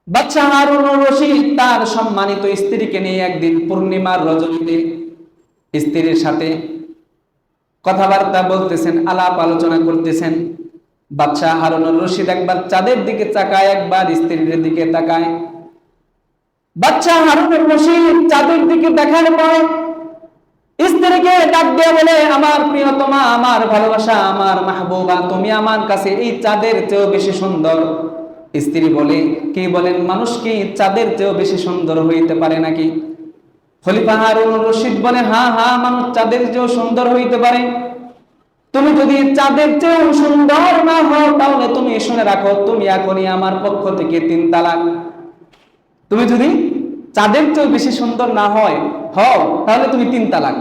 বাদশাহ হারুনুর রশিদ তার সম্মানিত স্ত্রীকে নিয়ে একদিন পূর্ণিমার রজনীতে স্ত্রীর সাথে কথাবার্তা বলতেছেন, আলাপ আলোচনা করতেছেন। বাদশাহ হারুনুর রশিদ একবার চাঁদের দিকে তাকায়, একবার স্ত্রীর দিকে তাকায়। বাদশাহ হারুনুর রশিদ চাঁদের দিকে দেখার পরে স্ত্রীকে ডাক দিয়ে বলে, আমার প্রিয়তমা, আমার ভালোবাসা, আমার মাহবুবা, তুমি আমার কাছে এই চাঁদের চেয়েও বেশি সুন্দর। স্ত্রী বলে, কি বলেন, মানুষ কি চাঁদের চেয়েও বেশি সুন্দর হইতে পারে নাকি? খলিফা হারুনুর রশিদ বলে, হ্যাঁ হ্যাঁ, মানুষ চাঁদের চেয়েও সুন্দর হইতে পারে। তুমি যদি চাঁদের চেয়েও সুন্দর না হও, তাহলে তুমি শুনে রাখো, তুমি এখনই আমার পক্ষ থেকে 3 তালাক। তুমি যদি চাঁদের চেয়েও বেশি সুন্দর না হও, তাহলে তুমি 3 তালাক।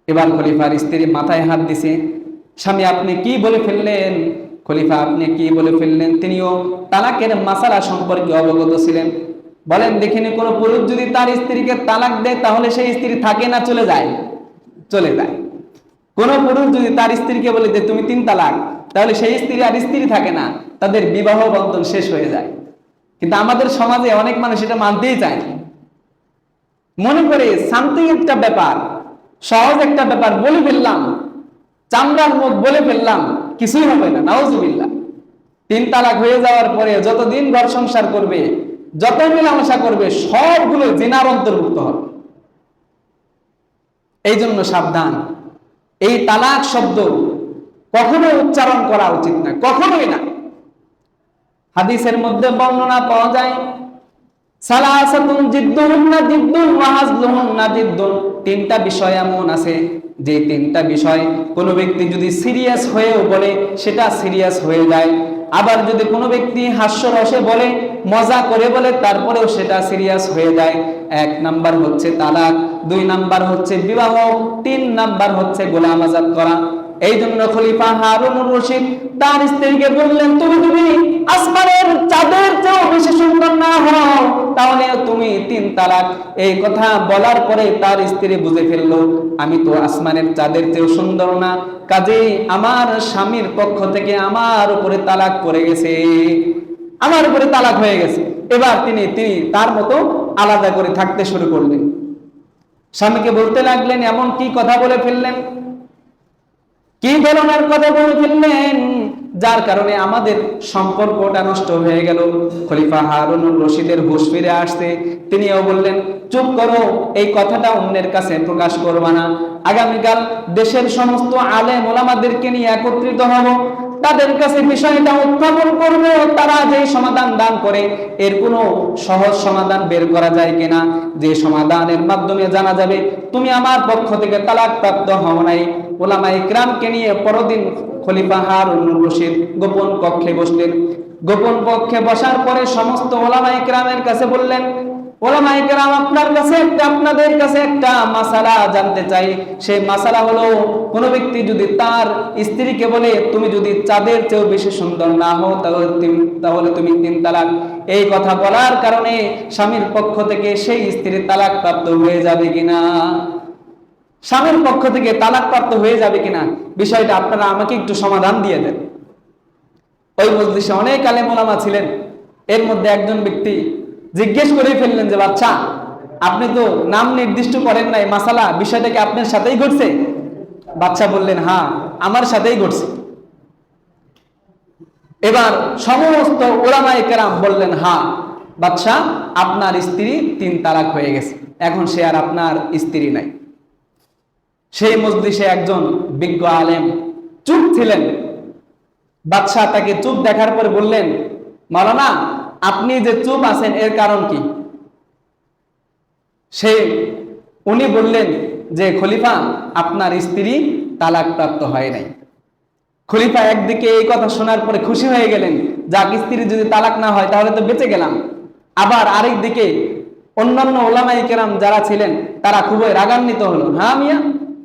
এবার খলিফার স্ত্রী মাথায় হাত দিছে, স্বামী আপনি কি বলে ফেললেন? খলিফা, আপনি কি বলে ফেললেন? তিনিও তালাকের মাসালা সম্পর্কে অবগত ছিলেন। বলেন দেখিনি, কোন পুরুষ যদি তার স্ত্রীকে তালাক দেয়, তাহলে সেই স্ত্রী থাকে না চলে যায়? চলে যায়। কোন পুরুষ যদি তার স্ত্রীকে বলে যে তুমি 3 তালাক, তাহলে সেই স্ত্রী আর স্ত্রী থাকে না, তাদের বিবাহ বন্ধন শেষ হয়ে যায়। কিন্তু আমাদের সমাজে অনেক মানুষ এটা মানতেই চায় না। মনে করে সামথিং একটা ব্যাপার, সহজ একটা ব্যাপার বলে ফেললাম, চামড়ার মুখ বলে ফেললাম, কিছুই হবে না, নাউজুবিল্লাহ। 3 তালাক হয়ে যাওয়ার পরে যতদিন ঘর সংসার করবে, যত মেলামেশা করবে, সবগুলো জিনার অন্তর্ভুক্ত হবে। এই জন্য সাবধান, এই তালাক শব্দ কখনো উচ্চারণ করা উচিত না, কখনোই না। হাদিসের মধ্যে বর্ণনা পাওয়া যায়, সালাসাতুন জিদ্দুহুন্না জিদ্দুন ওয়া হাজলুহুন্না জিদ্দুন। 3টা বিষয় এমন আছে যে 3টা বিষয় কোনো ব্যক্তি যদি সিরিয়াস হয়েও বলে, সেটা সিরিয়াস হয়ে যায়। আবার যদি কোনো ব্যক্তি হাস্যরসে বলে, মজা করে বলে, তারপরেও সেটা সিরিয়াস হয়ে যায়। 1 নাম্বার হচ্ছে তালাক, 2 নাম্বার হচ্ছে বিবাহ, 3 নাম্বার হচ্ছে গোলাম আজাদ করা। এই জন্য খলিফা হারুনুর রশিদ তার স্ত্রীকে বললেন, তুমি যদি আসমানের চাঁদের চেয়েও বেশি সুন্দর না হও, তাহলে তুমি 3 তালাক। এই কথা বলার পরে তার স্ত্রী বুঝে ফেললো, আমি তো আসমানের চাঁদের চেয়েও সুন্দর না, কাজেই আমার স্বামীর পক্ষ থেকে আমার উপরে তালাক পড়ে গেছে, আমার উপরে তালাক হয়ে গেছে। এবার তিনি তার মতো আলাদা করে থাকতে শুরু করলেন। স্বামীকে বলতে লাগলেন, এমন কি কথা বলে ফেললেন, কি ধরনের কথা বলে ফেললেন, যার কারণে আমাদের সম্পর্কটা নষ্ট হয়ে গেল। খলিফা হারুনুর রশিদের হুঁশ ফিরে আসতে তিনিও বললেন, চুপ করো, এই কথাটা অন্যের কাছে প্রকাশ করবা না। আগামীকাল দেশের সমস্ত আলেম ওলামাদেরকে নিয়ে একত্রিত হব, তাদের কাছে বিষয়টা উত্থাপন করব, তারা যে সমাধান দান করে এর কোনো সহজ সমাধান বের করা যায় কিনা, যে সমাধানের মাধ্যমে জানা যাবে তুমি আমার পক্ষ থেকে তালাক প্রাপ্ত হও নাই। ওলামা ইকরামকে নিয়ে পরদিন খলিফা হারুনুর রশিদ গোপন কক্ষে বসলেন। গোপন কক্ষে বসার পরে সমস্ত ওলামা ইকরামের কাছে বললেন, ওলামা ইকরাম, আপনাদের কাছে একটা মাসালা জানতে চাই। সেই মাসালা হলো, কোন ব্যক্তি যদি তার স্ত্রীকে বলে, তুমি যদি চাঁদের চেয়েও বেশি সুন্দর না হও, তাহলে তুমি 3 তালাক। এই কথা বলার কারণে স্বামীর পক্ষ থেকে সেই স্ত্রী তালাক প্রাপ্ত হয়ে যাবে কিনা, স্বামীর পক্ষ থেকে তালাক প্রাপ্ত হয়ে যাবে কিনা, বিষয়টা আপনারা আমাকে একটু সমাধান দিয়ে দেন। ওই মজলিসে অনেক আলেম ওলামা ছিলেন। এর মধ্যে একজন ব্যক্তি জিজ্ঞেস করে ফেললেন যে, বাচ্চা, আপনি তো নাম নির্দিষ্ট করেন নাই, মাসালা বিষয়টা কি আপনার সাথেই ঘটছে? বাচ্চা বললেন, হ্যাঁ, আমার সাথেই ঘটছে। এবার সমস্ত ওলামায়ে কেরাম বললেন, হ্যাঁ বাদশা, আপনার স্ত্রী 3 তালাক হয়ে গেছে, এখন সে আর আপনার স্ত্রী নাই। সেই মজলিসে একজন বিজ্ঞ আলেম চুপ ছিলেন। বাদশাহ তাকে চুপ দেখার পরে বললেন, মাওলানা, আপনি যে চুপ আছেন এর কারণ কি? উনি বললেন যে, খলিফা, আপনার স্ত্রী তালাক প্রাপ্ত হয় নাই। খলিফা একদিকে এই কথা শোনার পরে খুশি হয়ে গেলেন, যাক, স্ত্রী যদি তালাক না হয় তাহলে তো বেঁচে গেলাম। আবার আরেক দিকে অন্যান্য ওলামায়ে কেরাম যারা ছিলেন তারা খুবই রাগান্বিত হলো, হ্যাঁ মিয়া,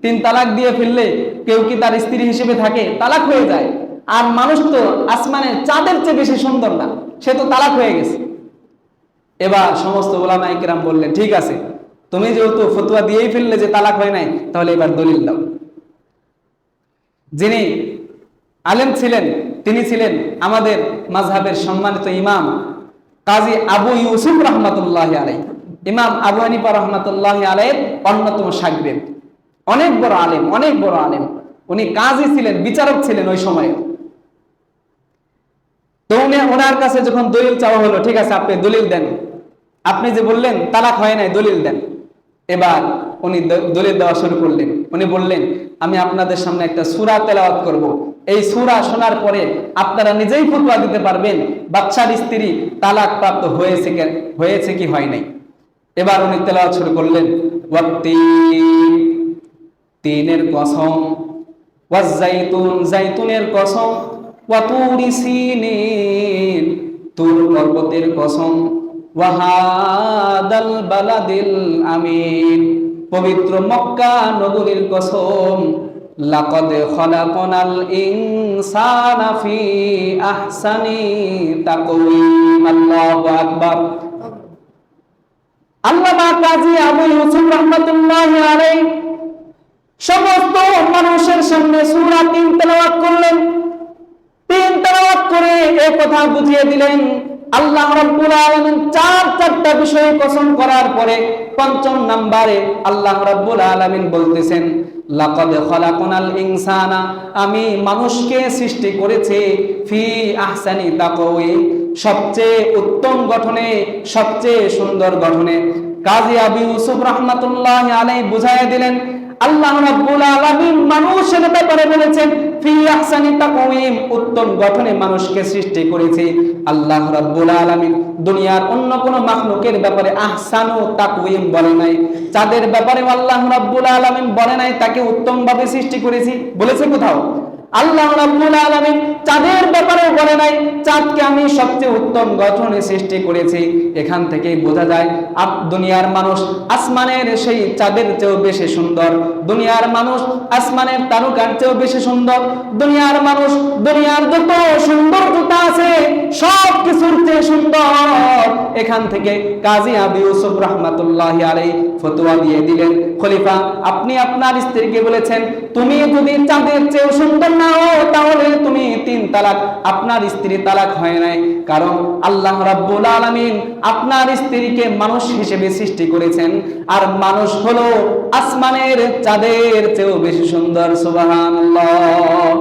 3 তালাক দিয়ে ফেললে কেউ কি তার স্ত্রী হিসেবে থাকে? তালাক হয়ে যায়। আর মানুষ তো আসমানের চাঁদের চেয়ে বেশি সুন্দর না, সে তো তালাক হয়ে গেছে। এবার সমস্ত ওলামায়ে কেরাম বললেন, ঠিক আছে, তুমি যেহেতু ফতোয়া দিয়েই ফেললে যে তালাক হয় নাই, তাহলে এবার দলিল দাও। যিনি আলেম ছিলেন তিনি ছিলেন আমাদের মাযহাবের সম্মানিত ইমাম কাজী আবু ইউসুফ রাহমাতুল্লাহি আলাইহি, ইমাম আবু হানিফা রাহমাতুল্লাহি আলাইহির অন্যতম শাগির্দ, অনেক বড় আলেম, অনেক বড় আলেম। উনি কাজী ছিলেন, বিচারক ছিলেন ওই সময়ে। তো ওনার কাছে যখন দলিল চাওয়া হলো, ঠিক আছে আপনি দলিল দেন, আপনি যে বললেন তালাক হয় নাই, দলিল দেন। এবার উনি দলিল দেওয়া শুরু করলেন। উনি বললেন, আমি আপনাদের সামনে একটা সূরা তেলাওয়াত করব, এই সূরা শোনার পরে আপনারা নিজেই ফতোয়া দিতে পারবেন বাদশার স্ত্রী তালাক প্রাপ্ত হয়েছে কি হয় নাই। এবার উনি তেলাওয়াত শুরু করলেন, ওয়াত্তিন, তিনের কসম, ওয়াজ্জাইতুন, জাইতুনের কসম, ওয়াতুরি সিনিন, তুর পর্বতের কসম, ওয়াহাদাল বালাদিল আমিন, পবিত্র মক্কা নগরীর কসম, লাকাদ খলাকনাল ইনসানা ফি আহসানি তাকওয়িম। আল্লাহু আকবার। আল্লামা কাজী আবু ইউসুফ রাহমাতুল্লাহি আলাইহি সমস্ত মানুষের সামনে সূরা 3 তেলাওয়াত করলেন। 3 তেলাওয়াত করে এই কথা বুঝিয়ে দিলেন, আল্লাহ রাব্বুল আলামিন চারটা বিষয়ে কসম করার পরে পঞ্চম নম্বরে আল্লাহ রাব্বুল আলামিন বলতেছেন, লাকাদ খলাকনাল ইনসানা, আমি মানুষকে সৃষ্টি করেছি, ফি আহসানি তাকওয়িম, সবচেয়ে উত্তম গঠনে, সবচেয়ে সুন্দর গঠনে। কাজী আবু ইউসুফ রাহমাতুল্লাহি আলাইহি বুঝাইয়া দিলেন, আল্লাহ রাব্বুল আলামিন মানুষের ব্যাপারে বলেছেন ফি আহসানি তাকওয়িম, উত্তম গঠনে মানুষকে সৃষ্টি করেছে। আল্লাহ রাব্বুল আলামিন দুনিয়ার অন্য কোন মাখলুকের ব্যাপারে আহসানু তাকওয়িম বলে নাই। চাঁদের ব্যাপারে আল্লাহ রাব্বুল আলামিন বলে নাই তাকে উত্তম ভাবে সৃষ্টি করেছি, বলেছে কোথাও? আল্লাহ রাব্বুল আলামিন চাঁদের ব্যাপারে বলে নাই চাঁদকে আমি সবচেয়ে উত্তম গঠনে সৃষ্টি করেছি। এখান থেকেই বোঝা যায় দুনিয়ার মানুষ আসমানের সেই চাঁদের চেয়েও বেশি সুন্দর, দুনিয়ার মানুষ আসমানের তারকার চেয়েও বেশি সুন্দর, দুনিয়ার মানুষ দুনিয়ার যত সৌন্দর্যতা আছে সব কিছুর চেয়ে সুন্দর। এখান থেকে কাজী আবু ইউসুফ রাহমাতুল্লাহি আলাইহি ফতোয়া দিয়ে দিলেন, খলিফা আপনি আপনার স্ত্রীকে বলেছেন তুমি যদি চাঁদের চেয়েও সুন্দর না হও তাহলে তুমি 3 তালাক, আপনার স্ত্রী তালাক হয় নাই, কারণ আল্লাহ রাব্বুল আলামিন আপনার স্ত্রীকে মানুষ হিসেবে সৃষ্টি করেছেন, আর মানুষ হলো আসমানের চাঁদের চেয়েও বেশি সুন্দর। সুবহানাল্লাহ।